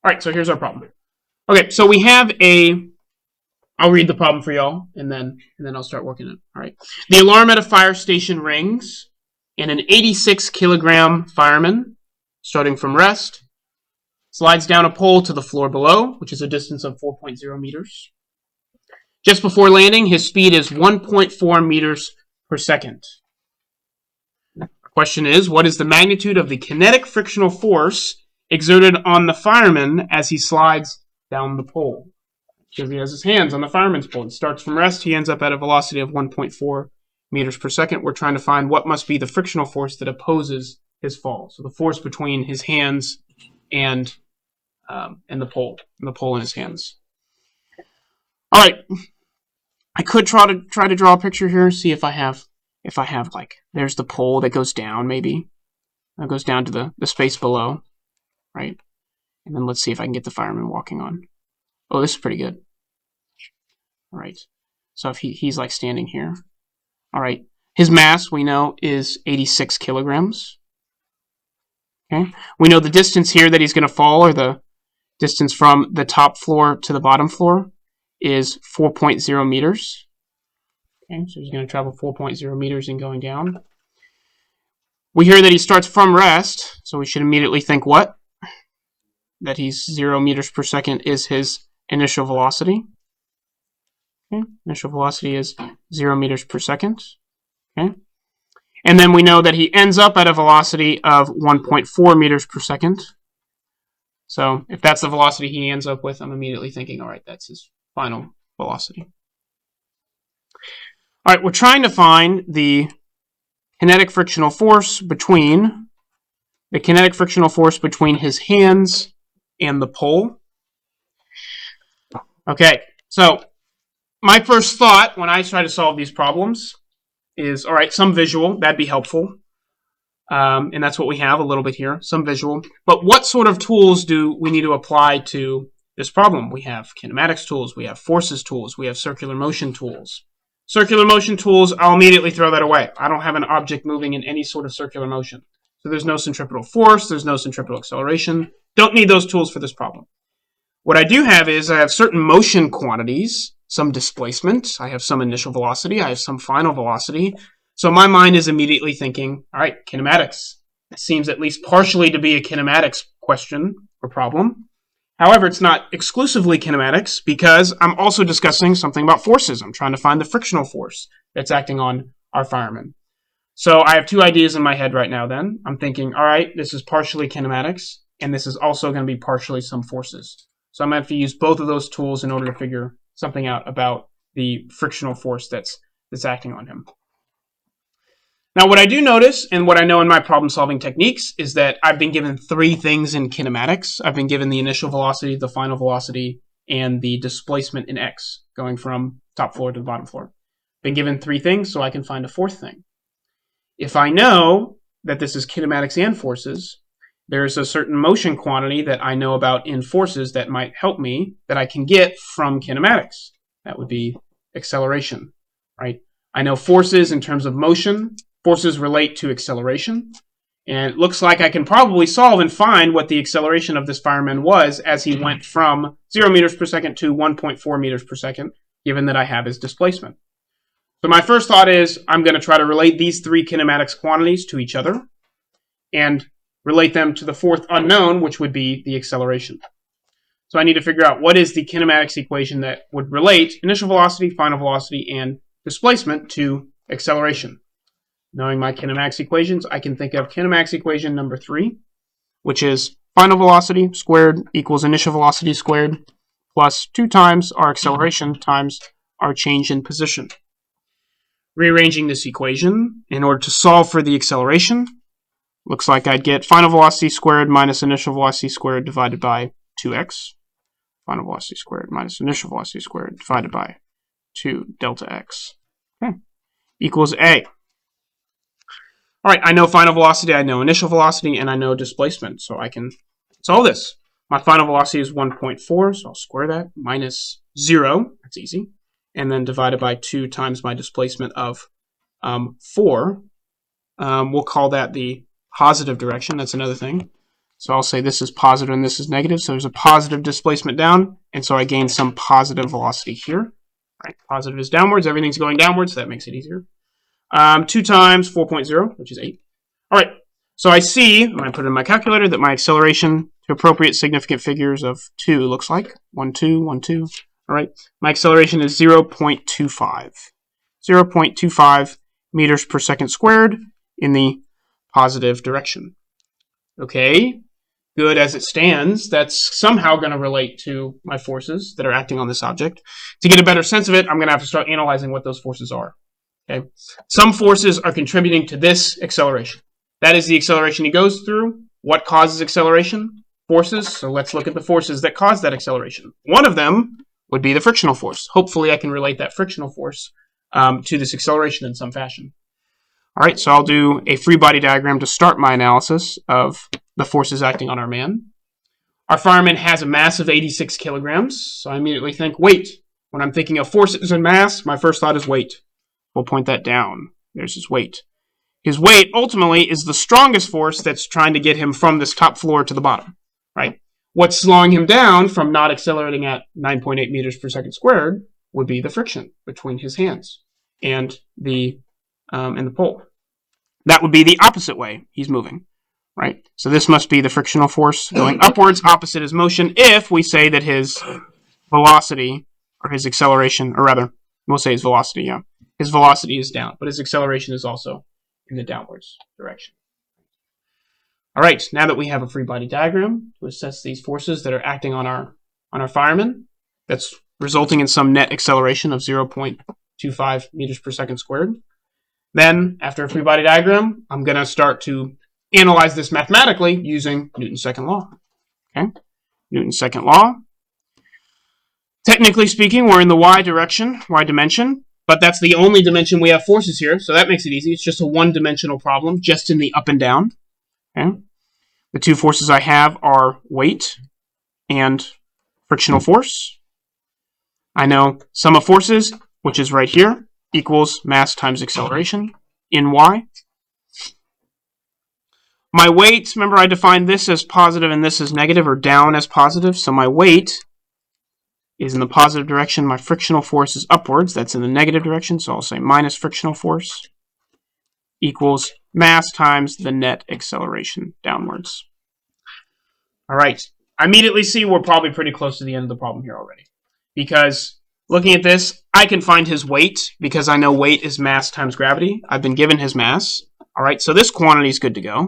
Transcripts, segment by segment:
All right, so here's our problem. Okay, so we have I'll read the problem for y'all, and then I'll start working it. All right. The alarm at a fire station rings, and an 86-kilogram fireman, starting from rest, slides down a pole to the floor below, which is a distance of 4.0 meters. Just before landing, his speed is 1.4 meters per second. The question is, what is the magnitude of the kinetic frictional force exerted on the fireman as he slides down the pole? Because he has his hands on the fireman's pole. It starts from rest. He ends up at a velocity of 1.4 meters per second. We're trying to find what must be the frictional force that opposes his fall. So the force between his hands and the pole in his hands. All right. I could try to draw a picture here. See if I have like, there's the pole that goes down. Maybe that goes down to the space below, right? And then let's see if I can get the fireman walking on. Oh, this is pretty good. All right. So if he's like standing here. All right. His mass, we know, is 86 kilograms. Okay. We know the distance here that he's going to fall, or the distance from the top floor to the bottom floor, is 4.0 meters. Okay. So he's going to travel 4.0 meters and going down. We hear that he starts from rest, so we should immediately think what? That he's 0 meters per second is his initial velocity. Okay. Initial velocity is 0 meters per second. Okay. And then we know that he ends up at a velocity of 1.4 meters per second. So if that's the velocity he ends up with, I'm immediately thinking, all right, that's his final velocity. All right, we're trying to find the kinetic frictional force between his hands and the pole. Okay, so my first thought when I try to solve these problems is, all right, some visual, that'd be helpful. And that's what we have a little bit here, some visual. But what sort of tools do we need to apply to this problem? We have kinematics tools, we have forces tools, we have circular motion tools. Circular motion tools, I'll immediately throw that away. I don't have an object moving in any sort of circular motion. So there's no centripetal force, there's no centripetal acceleration. Don't need those tools for this problem. What I do have is I have certain motion quantities, some displacement, I have some initial velocity, I have some final velocity. So my mind is immediately thinking, all right, kinematics. It seems at least partially to be a kinematics question or problem. However, it's not exclusively kinematics because I'm also discussing something about forces. I'm trying to find the frictional force that's acting on our fireman. So I have two ideas in my head right now then. I'm thinking, all right, this is partially kinematics, and this is also going to be partially some forces. So I'm going to have to use both of those tools in order to figure something out about the frictional force that's acting on him. Now, what I do notice, and what I know in my problem-solving techniques, is that I've been given three things in kinematics. I've been given the initial velocity, the final velocity, and the displacement in x, going from top floor to the bottom floor. Been given three things, so I can find a fourth thing. If I know that this is kinematics and forces, there's a certain motion quantity that I know about in forces that might help me, that I can get from kinematics. That would be acceleration, right? I know forces in terms of motion. Forces relate to acceleration, and it looks like I can probably solve and find what the acceleration of this fireman was as he went from 0 meters per second to 1.4 meters per second, given that I have his displacement. So my first thought is I'm going to try to relate these three kinematics quantities to each other and relate them to the fourth unknown, which would be the acceleration. So I need to figure out what is the kinematics equation that would relate initial velocity, final velocity, and displacement to acceleration. Knowing my kinematics equations, I can think of kinematics equation number 3, which is final velocity squared equals initial velocity squared plus 2 times our acceleration times our change in position. Rearranging this equation in order to solve for the acceleration, looks like I'd get final velocity squared minus initial velocity squared divided by 2x. Final velocity squared minus initial velocity squared divided by 2 delta x. Okay. Equals A. All right, I know final velocity, I know initial velocity, and I know displacement, so I can solve this. My final velocity is 1.4, so I'll square that, minus 0, that's easy, and then divided by 2 times my displacement of 4. We'll call that the positive direction, that's another thing. So I'll say this is positive and this is negative. So there's a positive displacement down, and so I gain some positive velocity here. Right, positive is downwards. Everything's going downwards. So that makes it easier. 2 times 4.0, which is 8. All right. So I see, when I put it in my calculator, that my acceleration to appropriate significant figures of 2 looks like 1, 2, 1, 2. All right. My acceleration is 0.25. 0.25 meters per second squared in the positive direction. Okay. Good as it stands, that's somehow going to relate to my forces that are acting on this object. To get a better sense of it, I'm going to have to start analyzing what those forces are. Okay? Some forces are contributing to this acceleration. That is the acceleration he goes through. What causes acceleration? Forces. So let's look at the forces that cause that acceleration. One of them would be the frictional force. Hopefully I can relate that frictional force to this acceleration in some fashion. All right, so I'll do a free body diagram to start my analysis of the forces acting on our man. Our fireman has a mass of 86 kilograms, so I immediately think weight. When I'm thinking of forces and mass, my first thought is weight. We'll point that down. There's his weight. His weight, ultimately, is the strongest force that's trying to get him from this top floor to the bottom, right? What's slowing him down from not accelerating at 9.8 meters per second squared would be the friction between his hands and the pole. That would be the opposite way he's moving. Right? So this must be the frictional force going upwards. Opposite is motion if we say that his velocity or his acceleration, or rather, we'll say his velocity, yeah. His velocity is down, but his acceleration is also in the downwards direction. All right, now that we have a free body diagram to assess these forces that are acting on our fireman, that's resulting in some net acceleration of 0.25 meters per second squared. Then, after a free body diagram, I'm going to start to analyze this mathematically using Newton's second law. Okay, Newton's second law. Technically speaking, we're in the y dimension, but that's the only dimension we have forces here, so that makes it easy. It's just a one-dimensional problem, just in the up and down. Okay. The two forces I have are weight and frictional force. I know sum of forces, which is right here, equals mass times acceleration in y. My weight, remember I defined this as positive and this as negative, or down as positive. So my weight is in the positive direction. My frictional force is upwards. That's in the negative direction. So I'll say minus frictional force equals mass times the net acceleration downwards. All right. I immediately see we're probably pretty close to the end of the problem here already. Because looking at this, I can find his weight because I know weight is mass times gravity. I've been given his mass. All right. So this quantity is good to go.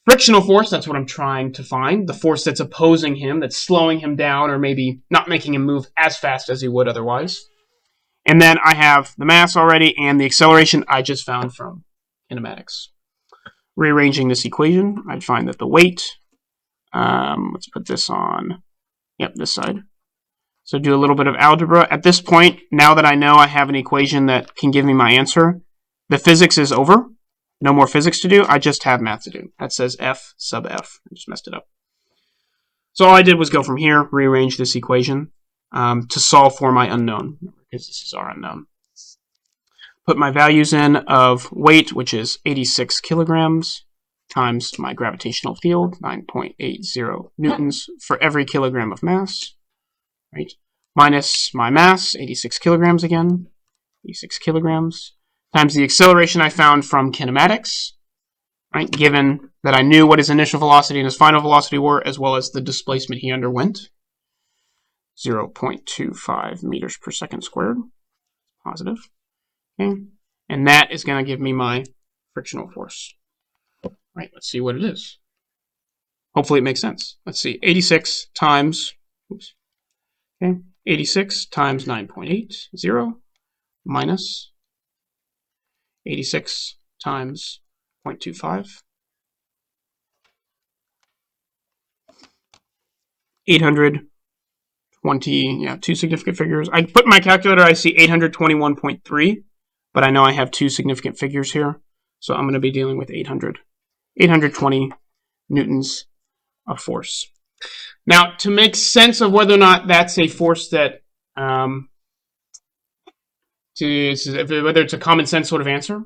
Frictional force, that's what I'm trying to find. The force that's opposing him, that's slowing him down, or maybe not making him move as fast as he would otherwise. And then I have the mass already and the acceleration I just found from kinematics. Rearranging this equation, I'd find that the weight, let's put this on, this side. So do a little bit of algebra. At this point, now that I know I have an equation that can give me my answer, the physics is over. No more physics to do. I just have math to do. That says F sub F. I just messed it up. So all I did was go from here, rearrange this equation to solve for my unknown, because this is our unknown. Put my values in of weight, which is 86 kilograms, times my gravitational field, 9.80 newtons for every kilogram of mass, right? Minus my mass, 86 kilograms again, 86 kilograms. Times the acceleration I found from kinematics, right? Given that I knew what his initial velocity and his final velocity were, as well as the displacement he underwent. 0.25 meters per second squared. Positive. Okay. And that is going to give me my frictional force. Right, let's see what it is. Hopefully it makes sense. Let's see. 86 times, 86 times 9.80 minus 86 times 0.25. 820, two significant figures. I put in my calculator, I see 821.3, but I know I have two significant figures here, so I'm going to be dealing with 820 newtons of force. Now, to make sense of whether or not that's a force that whether it's a common sense sort of answer,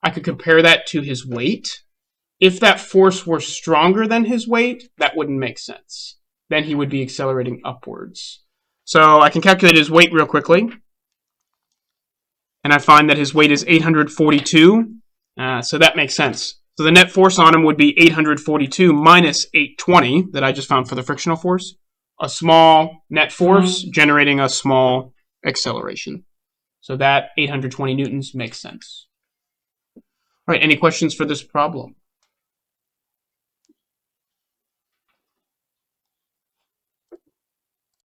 I could compare that to his weight. If that force were stronger than his weight, that wouldn't make sense. Then he would be accelerating upwards. So I can calculate his weight real quickly. And I find that his weight is 842. So that makes sense. So the net force on him would be 842 minus 820 that I just found for the frictional force. A small net force generating a small acceleration. So that 820 newtons makes sense. All right, any questions for this problem?